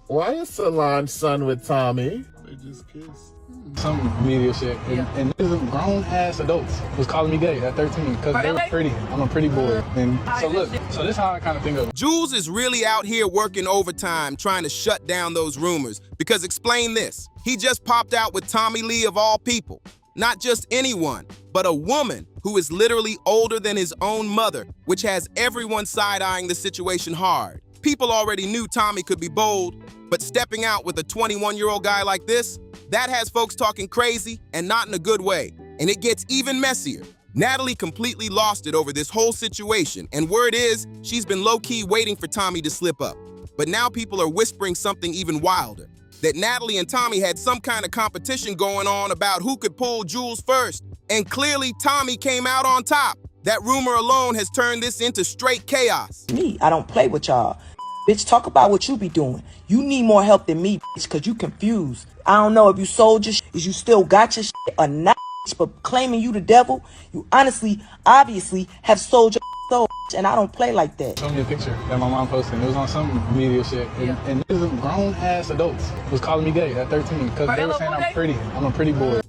Why is Solange son with Tommie? They just kissed. Some media shit. And niggas, grown-ass adults was calling me gay at 13 because they were pretty. I'm a pretty boy. And so look, so this is how I kind of think of it. Jules is really out here working overtime trying to shut down those rumors. Because explain this, he just popped out with Tommie Lee of all people. Not just anyone, but a woman who is literally older than his own mother, which has everyone side-eyeing the situation hard. People already knew Tommie could be bold, but stepping out with a 21-year-old guy like this, that has folks talking crazy and not in a good way. And it gets even messier. Natalie completely lost it over this whole situation, and word is, she's been low-key waiting for Tommie to slip up. But now people are whispering something even wilder, that Natalie and Tommie had some kind of competition going on about who could pull Jules first. And clearly, Tommie came out on top. That rumor alone has turned this into straight chaos. Me, I don't play with y'all. Bitch, talk about what you be doing. You need more help than me, bitch, because you confused. I don't know if you sold your shit, is you still got your shit or not, bitch, but claiming you the devil, you honestly, obviously, have sold your soul, bitch, and I don't play like that. Show me a picture that my mom posted. It was on some media shit. And niggas, grown-ass adults was calling me gay at 13 because they were saying I'm pretty. I'm a pretty boy.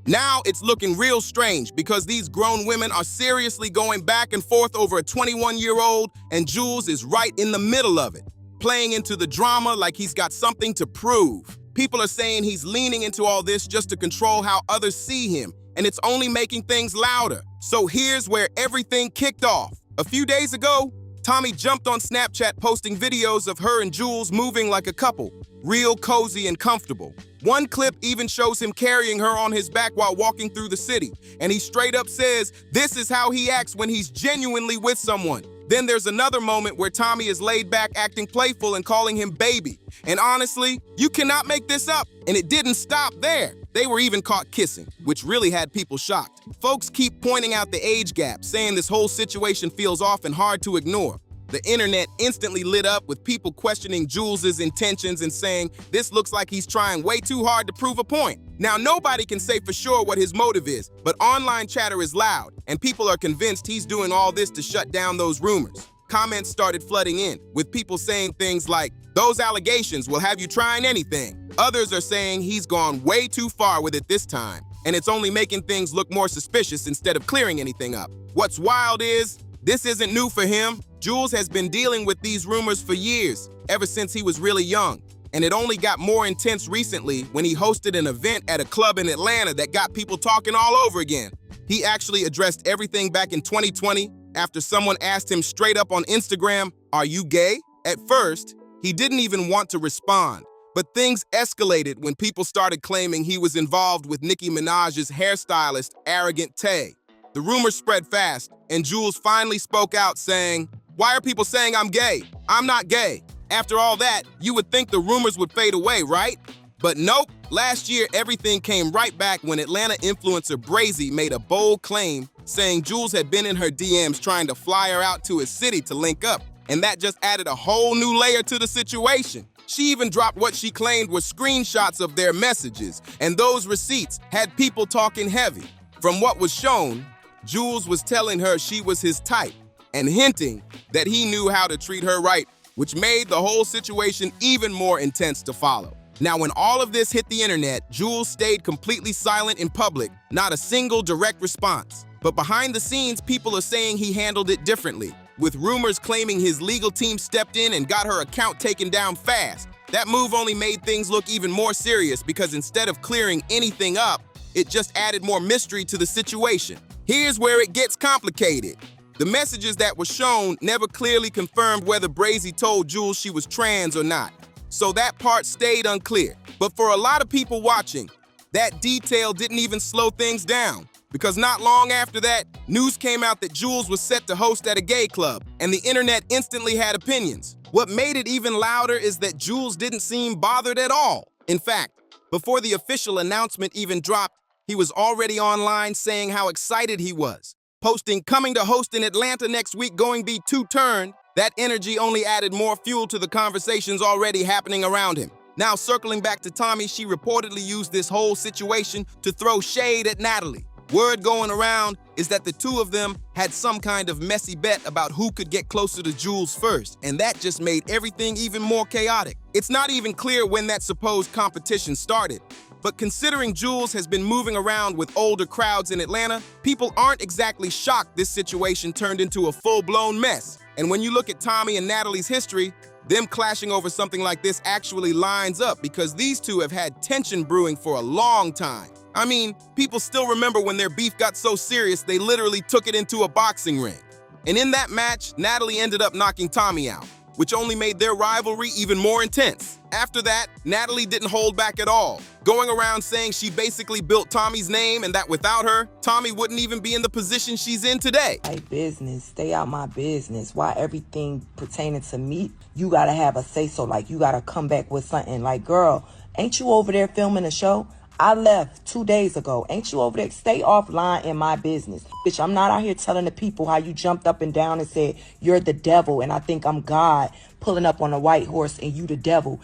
Now it's looking real strange because these grown women are seriously going back and forth over a 21-year-old, and Jules is right in the middle of it, playing into the drama like he's got something to prove. People are saying he's leaning into all this just to control how others see him, and it's only making things louder. So here's where everything kicked off. A few days ago, Tommie jumped on Snapchat posting videos of her and Jules moving like a couple, real cozy and comfortable. One clip even shows him carrying her on his back while walking through the city, and he straight up says this is how he acts when he's genuinely with someone. Then there's another moment where Tommie is laid back acting playful and calling him baby. And honestly, you cannot make this up. And it didn't stop there. They were even caught kissing, which really had people shocked. Folks keep pointing out the age gap, saying this whole situation feels off and hard to ignore. The internet instantly lit up with people questioning Jules's intentions and saying this looks like he's trying way too hard to prove a point. Now, nobody can say for sure what his motive is, but online chatter is loud, and people are convinced he's doing all this to shut down those rumors. Comments started flooding in, with people saying things like, "Those allegations will have you trying anything." Others are saying he's gone way too far with it this time, and it's only making things look more suspicious instead of clearing anything up. What's wild is, this isn't new for him. Jules has been dealing with these rumors for years, ever since he was really young. And it only got more intense recently when he hosted an event at a club in Atlanta that got people talking all over again. He actually addressed everything back in 2020 after someone asked him straight up on Instagram, "Are you gay?" At first, he didn't even want to respond. But things escalated when people started claiming he was involved with Nicki Minaj's hairstylist, Arrogant Tay. The rumors spread fast, and Jules finally spoke out saying, "Why are people saying I'm gay? I'm not gay." After all that, you would think the rumors would fade away, right? But nope. Last year, everything came right back when Atlanta influencer Brazy made a bold claim saying Jules had been in her DMs trying to fly her out to his city to link up. And that just added a whole new layer to the situation. She even dropped what she claimed were screenshots of their messages, and those receipts had people talking heavy. From what was shown, Jules was telling her she was his type and hinting that he knew how to treat her right, which made the whole situation even more intense to follow. Now, when all of this hit the internet, Jules stayed completely silent in public, not a single direct response. But behind the scenes, people are saying he handled it differently, with rumors claiming his legal team stepped in and got her account taken down fast. That move only made things look even more serious because instead of clearing anything up, it just added more mystery to the situation. Here's where it gets complicated. The messages that were shown never clearly confirmed whether Brazy told Jules she was trans or not, so that part stayed unclear. But for a lot of people watching, that detail didn't even slow things down, because not long after that, news came out that Jules was set to host at a gay club, and the internet instantly had opinions. What made it even louder is that Jules didn't seem bothered at all. In fact, before the official announcement even dropped, he was already online saying how excited he was, posting "coming to host in Atlanta next week, going be two-turned." That energy only added more fuel to the conversations already happening around him. Now, circling back to Tommie, she reportedly used this whole situation to throw shade at Natalie. Word going around is that the two of them had some kind of messy bet about who could get closer to Jules first, and that just made everything even more chaotic. It's not even clear when that supposed competition started, but considering Jules has been moving around with older crowds in Atlanta, people aren't exactly shocked this situation turned into a full-blown mess. And when you look at Tommie and Natalie's history, them clashing over something like this actually lines up because these two have had tension brewing for a long time. I mean, people still remember when their beef got so serious they literally took it into a boxing ring. And in that match, Natalie ended up knocking Tommie out, which only made their rivalry even more intense. After that, Natalie didn't hold back at all, going around saying she basically built Tommie's name and that without her, Tommie wouldn't even be in the position she's in today. Hey, business, stay out my business. Why everything pertaining to me, you gotta have a say-so, like you gotta come back with something. Like, girl, ain't you over there filming a show? I left 2 days ago. Ain't you over there? Stay offline in my business. Bitch, I'm not out here telling the people how you jumped up and down and said, you're the devil and I think I'm God, pulling up on a white horse and you the devil.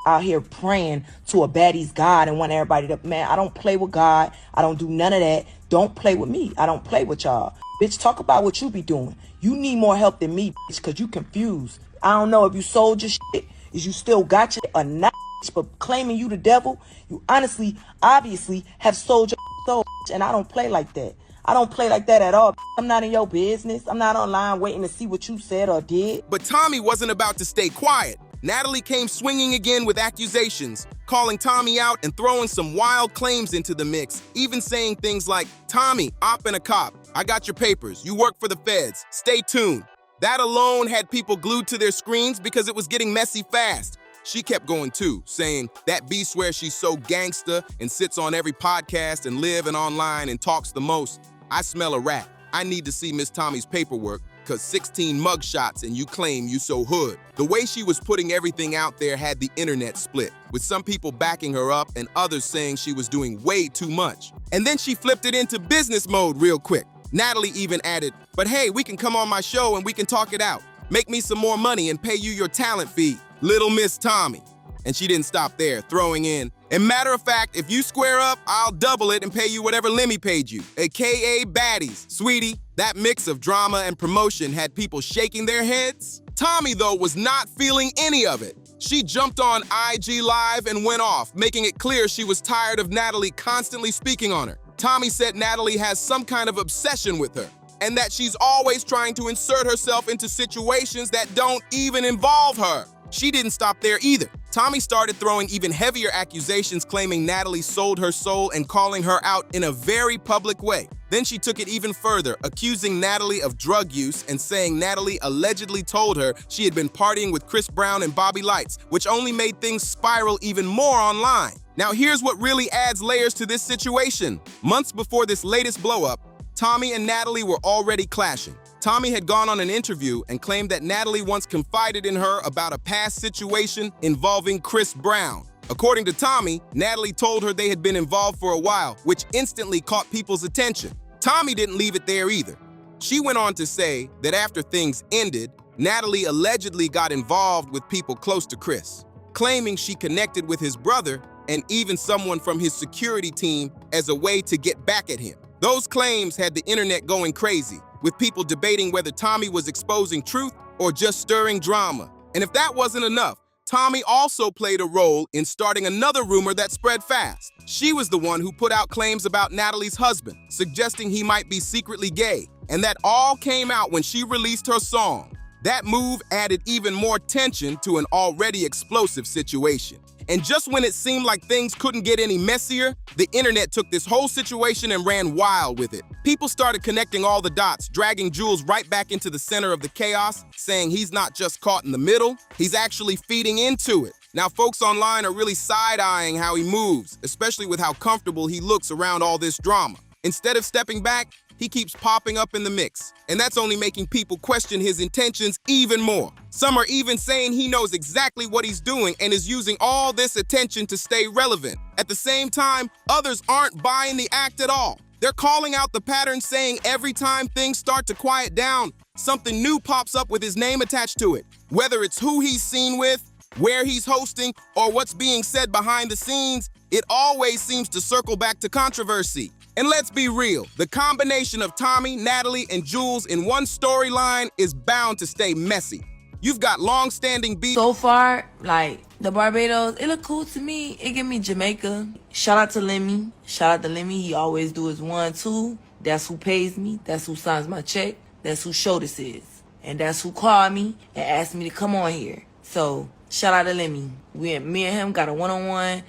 Out here praying to a baddie's God and want everybody to, man, I don't play with God. I don't do none of that. Don't play with me. I don't play with y'all. Bitch, talk about what you be doing. You need more help than me, bitch, because you confused. I don't know if you sold your shit, is you still got your or not. But claiming you the devil, you honestly, obviously have sold your soul, and I don't play like that. I don't play like that at all. I'm not in your business. I'm not online waiting to see what you said or did. But Tommie wasn't about to stay quiet. Natalie came swinging again with accusations, calling Tommie out and throwing some wild claims into the mix, even saying things like, Tommie, op and a cop. I got your papers. You work for the feds. Stay tuned. That alone had people glued to their screens because it was getting messy fast. She kept going too, saying that B swears she's so gangsta and sits on every podcast and live and online and talks the most. I smell a rat. I need to see Miss Tommie's paperwork, cause 16 mugshots and you claim you so hood. The way she was putting everything out there had the internet split, with some people backing her up and others saying she was doing way too much. And then she flipped it into business mode real quick. Natalie even added, but hey, we can come on my show and we can talk it out. Make me some more money and pay you your talent fee. Little Miss Tommie. And she didn't stop there, throwing in, and matter of fact, if you square up, I'll double it and pay you whatever Lemmy paid you, aka baddies. Sweetie, that mix of drama and promotion had people shaking their heads. Tommie, though, was not feeling any of it. She jumped on IG Live and went off, making it clear she was tired of Natalie constantly speaking on her. Tommie said Natalie has some kind of obsession with her, and that she's always trying to insert herself into situations that don't even involve her. She didn't stop there either. Tommie started throwing even heavier accusations claiming Natalie sold her soul and calling her out in a very public way. Then she took it even further, accusing Natalie of drug use and saying Natalie allegedly told her she had been partying with Chris Brown and Bobby Lights, which only made things spiral even more online. Now here's what really adds layers to this situation. Months before this latest blow-up, Tommie and Natalie were already clashing. Tommie had gone on an interview and claimed that Natalie once confided in her about a past situation involving Chris Brown. According to Tommie, Natalie told her they had been involved for a while, which instantly caught people's attention. Tommie didn't leave it there either. She went on to say that after things ended, Natalie allegedly got involved with people close to Chris, claiming she connected with his brother and even someone from his security team as a way to get back at him. Those claims had the internet going crazy, with people debating whether Tommie was exposing truth or just stirring drama. And if that wasn't enough, Tommie also played a role in starting another rumor that spread fast. She was the one who put out claims about Natalie's husband, suggesting he might be secretly gay. And that all came out when she released her song. That move added even more tension to an already explosive situation. And just when it seemed like things couldn't get any messier, the internet took this whole situation and ran wild with it. People started connecting all the dots, dragging Jules right back into the center of the chaos, saying he's not just caught in the middle, he's actually feeding into it. Now, folks online are really side-eyeing how he moves, especially with how comfortable he looks around all this drama. Instead of stepping back, he keeps popping up in the mix, and that's only making people question his intentions even more. Some are even saying he knows exactly what he's doing and is using all this attention to stay relevant. At the same time, others aren't buying the act at all. They're calling out the pattern, saying every time things start to quiet down, something new pops up with his name attached to it. Whether it's who he's seen with, where he's hosting, or what's being said behind the scenes, it always seems to circle back to controversy. And let's be real, the combination of Tommie, Natalie, and Jules in one storyline is bound to stay messy. You've got long-standing beef. So far, like, the Barbados, it look cool to me. It give me Jamaica. Shout out to Lemmy. Shout out to Lemmy. He always do his 1-2. That's who pays me. That's who signs my check. That's who show this is. And that's who called me and asked me to come on here. So, shout out to Lemmy. Me and him got a one-on-one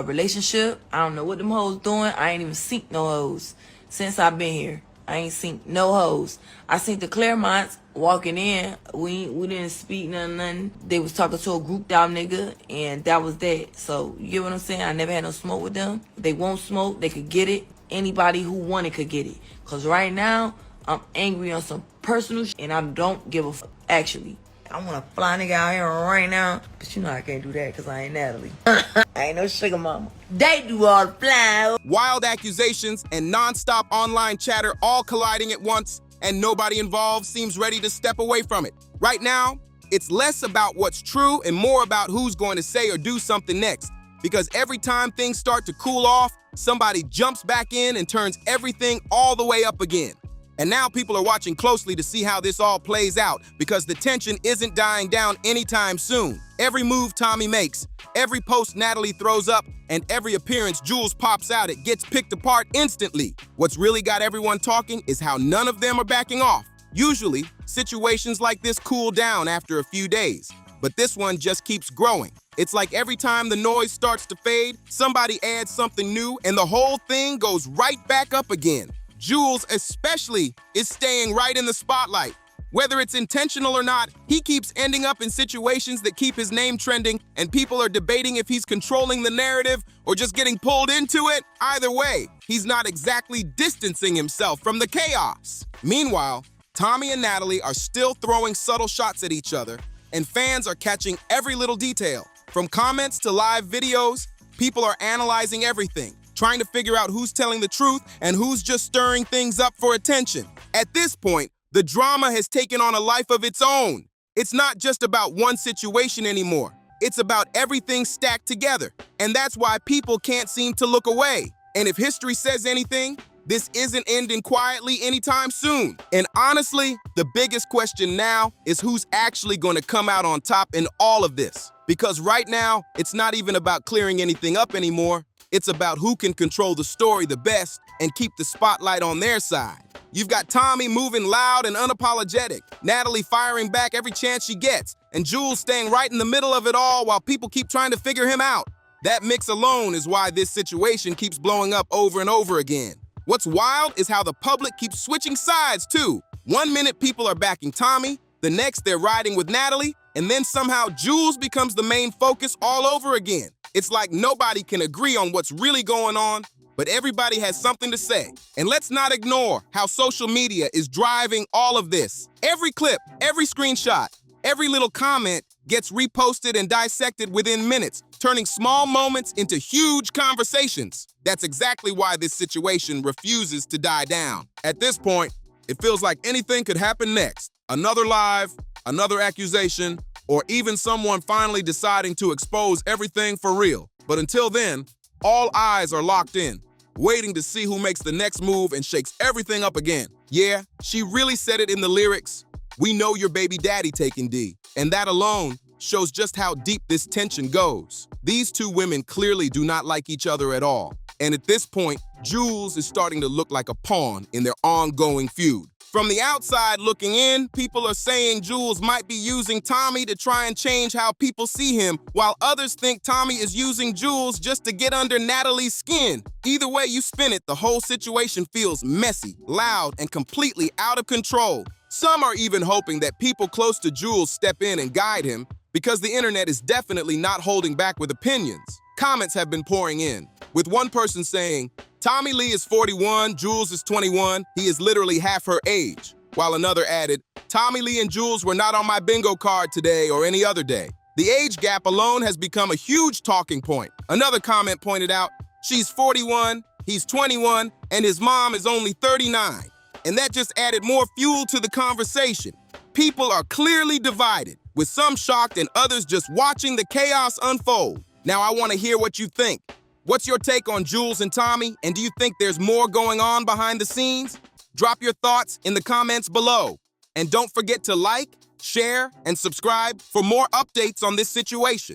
relationship. I don't know what them hoes doing. I ain't even seen no hoes since I've been here. I ain't seen no hoes. I seen the Claremonts walking in. We didn't speak nothing. They was talking to a grouped out nigga, and that was that. So, you get what I'm saying? I never had no smoke with them. They won't smoke. They could get it. Anybody who wanted could get it. Because right now, I'm angry on some personal shit, and I don't give a fuck, actually. I want to fly nigga out here right now, but you know I can't do that because I ain't Natalie. I ain't no sugar mama. They do all the fly. Wild accusations and non-stop online chatter all colliding at once, and nobody involved seems ready to step away from it. Right now, it's less about what's true and more about who's going to say or do something next. Because every time things start to cool off, somebody jumps back in and turns everything all the way up again. And now people are watching closely to see how this all plays out because the tension isn't dying down anytime soon. Every move Tommie makes, every post Natalie throws up, and every appearance Jules pops out, it gets picked apart instantly. What's really got everyone talking is how none of them are backing off. Usually, situations like this cool down after a few days, but this one just keeps growing. It's like every time the noise starts to fade, somebody adds something new, and the whole thing goes right back up again. Jules especially is staying right in the spotlight. Whether it's intentional or not, he keeps ending up in situations that keep his name trending, and people are debating if he's controlling the narrative or just getting pulled into it. Either way, he's not exactly distancing himself from the chaos. Meanwhile, Tommie and Natalie are still throwing subtle shots at each other, and fans are catching every little detail. From comments to live videos, people are analyzing everything, trying to figure out who's telling the truth and who's just stirring things up for attention. At this point, the drama has taken on a life of its own. It's not just about one situation anymore. It's about everything stacked together. And that's why people can't seem to look away. And if history says anything, this isn't ending quietly anytime soon. And honestly, the biggest question now is who's actually going to come out on top in all of this. Because right now, it's not even about clearing anything up anymore. It's about who can control the story the best and keep the spotlight on their side. You've got Tommie moving loud and unapologetic, Natalie firing back every chance she gets, and Jules staying right in the middle of it all while people keep trying to figure him out. That mix alone is why this situation keeps blowing up over and over again. What's wild is how the public keeps switching sides too. One minute people are backing Tommie, the next they're riding with Natalie, and then somehow Jules becomes the main focus all over again. It's like nobody can agree on what's really going on, but everybody has something to say. And let's not ignore how social media is driving all of this. Every clip, every screenshot, every little comment gets reposted and dissected within minutes, turning small moments into huge conversations. That's exactly why this situation refuses to die down. At this point, it feels like anything could happen next. Another live, another accusation, or even someone finally deciding to expose everything for real. But until then, all eyes are locked in, waiting to see who makes the next move and shakes everything up again. Yeah, she really said it in the lyrics. We know your baby daddy taking D. And that alone shows just how deep this tension goes. These two women clearly do not like each other at all. And at this point, Jules is starting to look like a pawn in their ongoing feud. From the outside looking in, people are saying Jules might be using Tommie to try and change how people see him, while others think Tommie is using Jules just to get under Natalie's skin. Either way you spin it, the whole situation feels messy, loud, and completely out of control. Some are even hoping that people close to Jules step in and guide him, because the internet is definitely not holding back with opinions. Comments have been pouring in, with one person saying, Tommie Lee is 41, Jules is 21, he is literally half her age. While another added, Tommie Lee and Jules were not on my bingo card today or any other day. The age gap alone has become a huge talking point. Another comment pointed out, she's 41, he's 21, and his mom is only 39. And that just added more fuel to the conversation. People are clearly divided, with some shocked and others just watching the chaos unfold. Now I want to hear what you think. What's your take on Jules and Tommie, and do you think there's more going on behind the scenes? Drop your thoughts in the comments below. And don't forget to like, share, and subscribe for more updates on this situation.